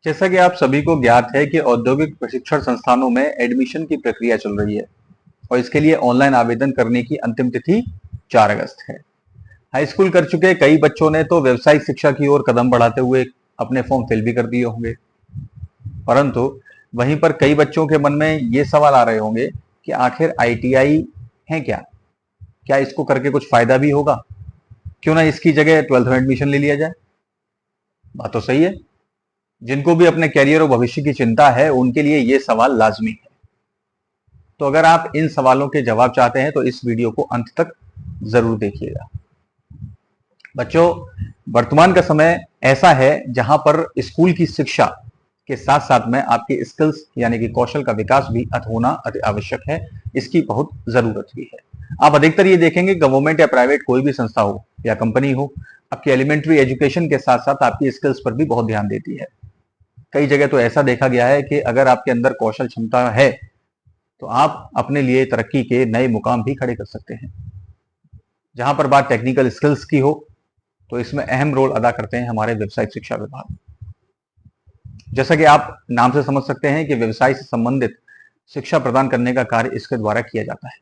जैसा कि आप सभी को ज्ञात है कि औद्योगिक प्रशिक्षण संस्थानों में एडमिशन की प्रक्रिया चल रही है और इसके लिए ऑनलाइन आवेदन करने की अंतिम तिथि 4 अगस्त है। हाई स्कूल कर चुके कई बच्चों ने तो व्यावसायिक शिक्षा की ओर कदम बढ़ाते हुए अपने फॉर्म फिल भी कर दिए होंगे, परंतु वहीं पर कई बच्चों के मन में ये सवाल आ रहे होंगे कि आखिर आईटीआई है क्या? क्या इसको करके कुछ फायदा भी होगा? क्यों ना इसकी जगह 12th में एडमिशन ले लिया जाए? बात तो सही है। जिनको भी अपने करियर और भविष्य की चिंता है उनके लिए ये सवाल लाजमी है। तो अगर आप इन सवालों के जवाब चाहते हैं तो इस वीडियो को अंत तक जरूर देखिएगा। बच्चों, वर्तमान का समय ऐसा है जहां पर स्कूल की शिक्षा के साथ साथ में आपकी स्किल्स यानी कि कौशल का विकास भी होना अति आवश्यक है। इसकी बहुत जरूरत भी है। आप अधिकतर ये देखेंगे गवर्नमेंट या प्राइवेट कोई भी संस्था हो या कंपनी हो, आपकी एलिमेंट्री एजुकेशन के साथ साथ आपकी स्किल्स पर भी बहुत ध्यान देती है। कई जगह तो ऐसा देखा गया है कि अगर आपके अंदर कौशल क्षमता है तो आप अपने लिए तरक्की के नए मुकाम भी खड़े कर सकते हैं। जहां पर बात टेक्निकल स्किल्स की हो तो इसमें अहम रोल अदा करते हैं हमारे व्यवसायिक शिक्षा विभाग। जैसा कि आप नाम से समझ सकते हैं कि व्यवसाय से संबंधित शिक्षा प्रदान करने का कार्य इसके द्वारा किया जाता है।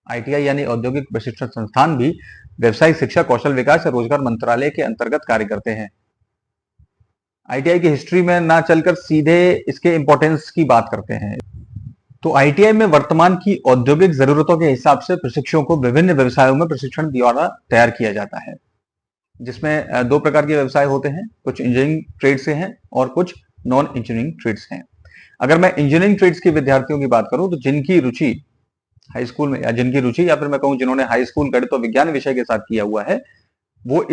आईटीआई यानी औद्योगिक प्रशिक्षण संस्थान भी व्यवसायिक शिक्षा, कौशल विकास और रोजगार मंत्रालय के अंतर्गत कार्य करते हैं। आईटीआई की हिस्ट्री में ना चलकर सीधे इसके इंपॉर्टेंस की बात करते हैं। तो आईटीआई में वर्तमान की औद्योगिक जरूरतों के हिसाब से प्रशिक्षुओं को विभिन्न व्यवसायों में प्रशिक्षण द्वारा तैयार किया जाता है, जिसमें दो प्रकार के व्यवसाय होते हैं। कुछ इंजीनियरिंग ट्रेड से हैं और कुछ नॉन इंजीनियरिंग ट्रेड्स हैं। अगर मैं इंजीनियरिंग ट्रेड्स के विद्यार्थियों की बात करूं तो जिनकी रुचि हाई स्कूल में या फिर मैं कहूं जिन्होंने हाई स्कूल गणित और विज्ञान विषय के साथ किया हुआ है, वो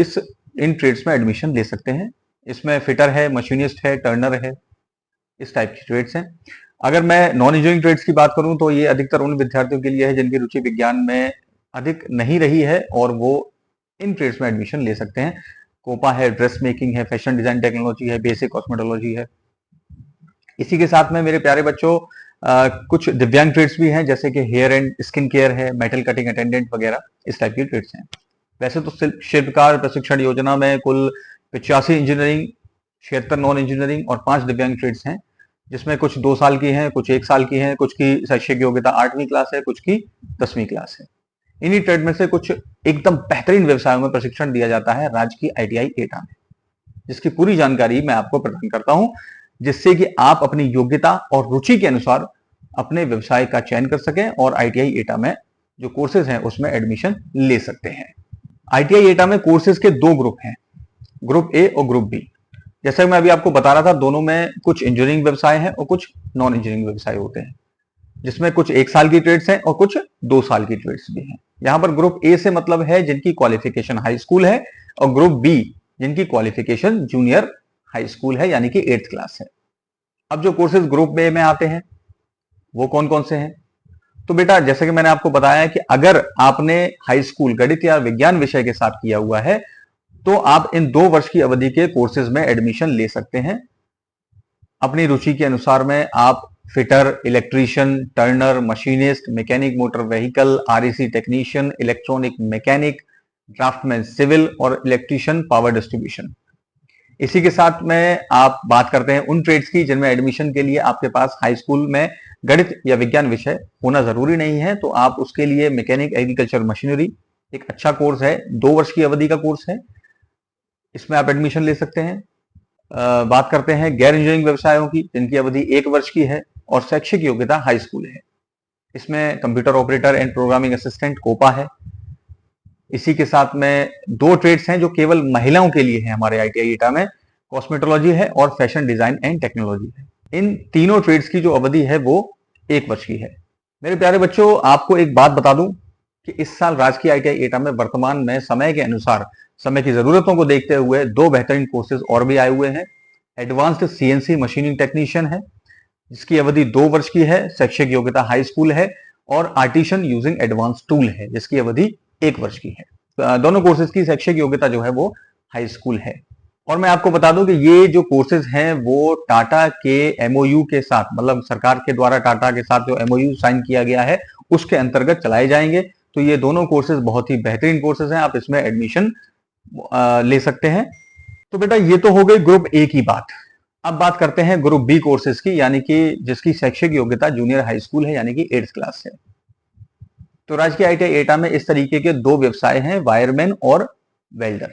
इन ट्रेड्स में एडमिशन ले सकते हैं। इसमें फिटर है, मशीनिस्ट है, टर्नर है, इस टाइप की ट्रेड्स हैं। अगर मैं नॉन इंजीनियरिंग ट्रेड्स की बात करूं तो ये अधिकतर उन विद्यार्थियों के लिए है जिनकी रुचि विज्ञान में अधिक नहीं रही है और वो इन ट्रेड्स में एडमिशन ले सकते हैं। कोपा है, ड्रेस मेकिंग है, फैशन डिजाइन टेक्नोलॉजी है, बेसिक कॉस्मेटोलॉजी है। इसी के साथ में मेरे प्यारे बच्चों कुछ दिव्यांग ट्रेड्स भी हैं, जैसे कि हेयर एंड स्किन केयर है, मेटल कटिंग अटेंडेंट वगैरह, इस टाइप की ट्रेड्स हैं। वैसे तो शिल्पकार प्रशिक्षण योजना में कुल 85 इंजीनियरिंग, 76 नॉन इंजीनियरिंग और 5 दिव्यांग ट्रेड्स हैं, जिसमें कुछ 2 साल की हैं, कुछ 1 साल की हैं, कुछ की शैक्षिक योग्यता 8वीं क्लास है, कुछ की 10वीं क्लास है। इन्हीं ट्रेड में से कुछ एकदम बेहतरीन व्यवसायों में प्रशिक्षण दिया जाता है राज्य की आईटीआई एटा में, जिसकी पूरी जानकारी मैं आपको प्रदान करता हूं, जिससे कि आप अपनी योग्यता और रुचि के अनुसार अपने व्यवसाय का चयन कर सकें और आईटीआई एटा में जो कोर्सेज हैं उसमें एडमिशन ले सकते हैं। आईटीआई एटा में कोर्सेज के 2 ग्रुप हैं, ग्रुप ए और ग्रुप बी। जैसा मैं अभी आपको बता रहा था, दोनों में कुछ इंजीनियरिंग व्यवसाय हैं और कुछ नॉन इंजीनियरिंग व्यवसाय होते हैं, जिसमें कुछ 1 साल की ट्रेड्स हैं और कुछ 2 साल की ट्रेड्स भी हैं। यहां पर ग्रुप ए से मतलब है जिनकी क्वालिफिकेशन हाई स्कूल है, और ग्रुप बी जिनकी क्वालिफिकेशन जूनियर हाई स्कूल है यानी कि 8th क्लास है। अब जो कोर्सेज ग्रुप ए में आते हैं वो कौन कौन से हैं? तो बेटा, जैसे कि मैंने आपको बताया कि अगर आपने हाई स्कूल गणित या विज्ञान विषय के साथ किया हुआ है तो आप इन 2 वर्ष की अवधि के कोर्सेज में एडमिशन ले सकते हैं। अपनी रुचि के अनुसार में आप fitter, electrician, turner, machinist, mechanic motor vehicle, REC technician, electronic mechanic, draftman civil और इलेक्ट्रीशियन पावर डिस्ट्रीब्यूशन। इसी के साथ में आप बात करते हैं उन ट्रेड्स की जिनमें एडमिशन के लिए आपके पास हाई स्कूल में गणित या विज्ञान विषय होना जरूरी नहीं है, तो आप उसके लिए मैकेनिक एग्रीकल्चर मशीनरी एक अच्छा कोर्स है, 2 वर्ष की अवधि का कोर्स है, इसमें आप एडमिशन ले सकते हैं। बात करते हैं गैर इंजीनियरिंग व्यवसायों की, जिनकी अवधि 1 वर्ष की है और शैक्षिक योग्यता हाई स्कूल है। इसमें computer operator and programming assistant COPA है। इसी के साथ में 2 ट्रेड्स हैं जो केवल महिलाओं के लिए है हमारे आईटीआई एटा में, कॉस्मेटोलॉजी है और फैशन डिजाइन एंड टेक्नोलॉजी है। इन तीनों ट्रेड्स की जो अवधि है वो 1 वर्ष की है। मेरे प्यारे बच्चों, आपको एक बात बता दूं कि इस साल राजकीय आईटीआई एटा में वर्तमान में समय के अनुसार, समय की जरूरतों को देखते हुए 2 बेहतरीन कोर्सेज और भी आए हुए हैं। एडवांस्ड सीएनसी मशीनिंग टेक्नीशियन है, जिसकी अवधि 2 वर्ष की है, शैक्षिक योग्यता हाई स्कूल है, और आर्टिशन यूजिंग एडवांस टूल है, जिसकी अवधि 1 वर्ष की है। दोनों कोर्सेज की शैक्षिक योग्यता जो है वो हाई स्कूल है। और मैं आपको बता दूं कि ये जो कोर्सेज हैं वो टाटा के एमओयू के साथ, मतलब सरकार के द्वारा टाटा के साथ जो एमओयू साइन किया गया है उसके अंतर्गत चलाए जाएंगे। तो ये दोनों कोर्सेज बहुत ही बेहतरीन कोर्सेज हैं, आप इसमें एडमिशन ले सकते हैं। तो बेटा, ये तो हो गई ग्रुप ए की बात। अब बात करते हैं ग्रुप बी कोर्सेज की, यानी कि जिसकी शैक्षिक योग्यता जूनियर हाई स्कूल है, यानी कि 8th क्लास है। तो राजकीय ITI एटा में इस तरीके के दो व्यवसाय हैं, वायरमैन और वेल्डर।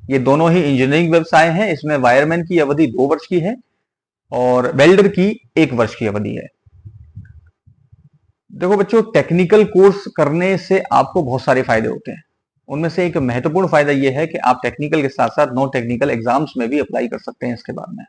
ये दोनों ही इंजीनियरिंग व्यवसाय हैं। इसमें वायरमैन की अवधि 2 वर्ष की है और वेल्डर की 1 वर्ष की अवधि है। देखो बच्चों, टेक्निकल कोर्स करने से आपको बहुत सारे फायदे होते हैं। उनमें से एक महत्वपूर्ण फायदा यह है कि आप टेक्निकल के साथ साथ नॉन टेक्निकल एग्जाम्स में भी अप्लाई कर सकते हैं इसके बाद में।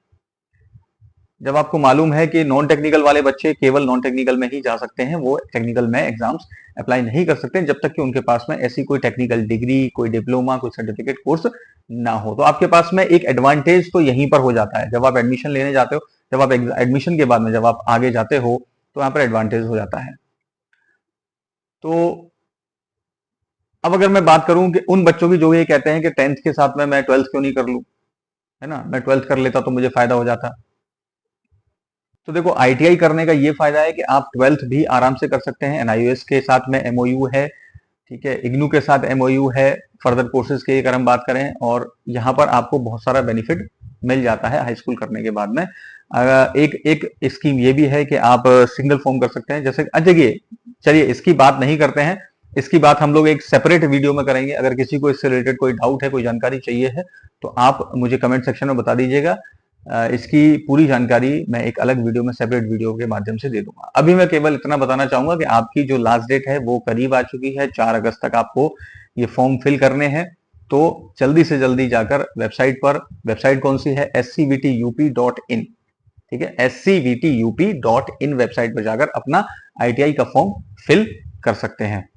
जब आपको मालूम है कि नॉन टेक्निकल वाले बच्चे केवल नॉन टेक्निकल में ही जा सकते हैं, वो टेक्निकल में एग्जाम्स अप्लाई नहीं कर सकते जब तक कि उनके पास में ऐसी कोई टेक्निकल डिग्री, कोई डिप्लोमा, कोई सर्टिफिकेट कोर्स ना हो। तो आपके पास में एक एडवांटेज तो यहीं पर हो जाता है। जब आप एडमिशन लेने जाते हो, जब आप एडमिशन के बाद में जब आप आगे जाते हो, तो यहाँ पर एडवांटेज हो जाता है। तो अब अगर मैं बात करूं कि उन बच्चों की जो ये कहते हैं कि 10th के साथ में मैं 12th क्यों नहीं कर लूं, है ना, मैं 12th कर लेता तो मुझे फायदा हो जाता। तो देखो, ITI करने का ये फायदा है कि आप 12th भी आराम से कर सकते हैं। NIOS के साथ में MOU है, ठीक है, IGNOU के साथ MOU है फर्दर कोर्सेज की अगर हम बात करें, और यहाँ पर आपको बहुत सारा बेनिफिट मिल जाता है हाई स्कूल करने के बाद में। एक स्कीम ये भी है कि आप सिंगल फॉर्म कर सकते हैं। जैसे देखिए, चलिए इसकी बात नहीं करते हैं, इसकी बात हम लोग एक सेपरेट वीडियो में करेंगे। अगर किसी को इससे रिलेटेड कोई डाउट है, कोई जानकारी चाहिए है, तो आप मुझे कमेंट सेक्शन में बता दीजिएगा। इसकी पूरी जानकारी मैं एक अलग वीडियो में, सेपरेट वीडियो के माध्यम से दे दूंगा। अभी मैं केवल इतना बताना चाहूंगा कि आपकी जो लास्ट डेट है वो करीब आ चुकी है। 4 अगस्त तक आपको ये फॉर्म फिल करने हैं। तो जल्दी से जल्दी जाकर वेबसाइट पर, वेबसाइट कौन सी है, scvtup.in, ठीक है, scvtup.in वेबसाइट पर जाकर अपना ITI का फॉर्म फिल कर सकते हैं।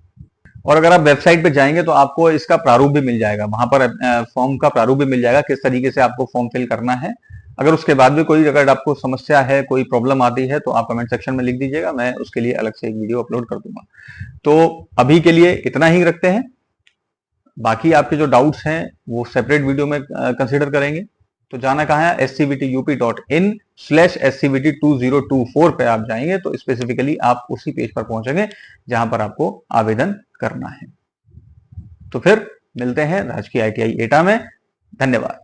और अगर आप वेबसाइट पे जाएंगे तो आपको इसका प्रारूप भी मिल जाएगा, वहां पर फॉर्म का प्रारूप भी मिल जाएगा, किस तरीके से आपको फॉर्म फिल करना है। अगर उसके बाद भी कोई, अगर आपको समस्या है, कोई प्रॉब्लम आती है, तो आप कमेंट सेक्शन में लिख दीजिएगा, मैं उसके लिए अलग से एक वीडियो अपलोड कर दूंगा। तो अभी के लिए इतना ही रखते हैं। बाकी आपके जो डाउट्स हैं वो सेपरेट वीडियो में कंसिडर करेंगे। तो जाना कहाँ है, scvtup.in/scvt2024 पे आप जाएंगे तो स्पेसिफिकली आप उसी पेज पर पहुंचेंगे जहां पर आपको आवेदन करना है। तो फिर मिलते हैं राजकीय ITI एटा में। धन्यवाद।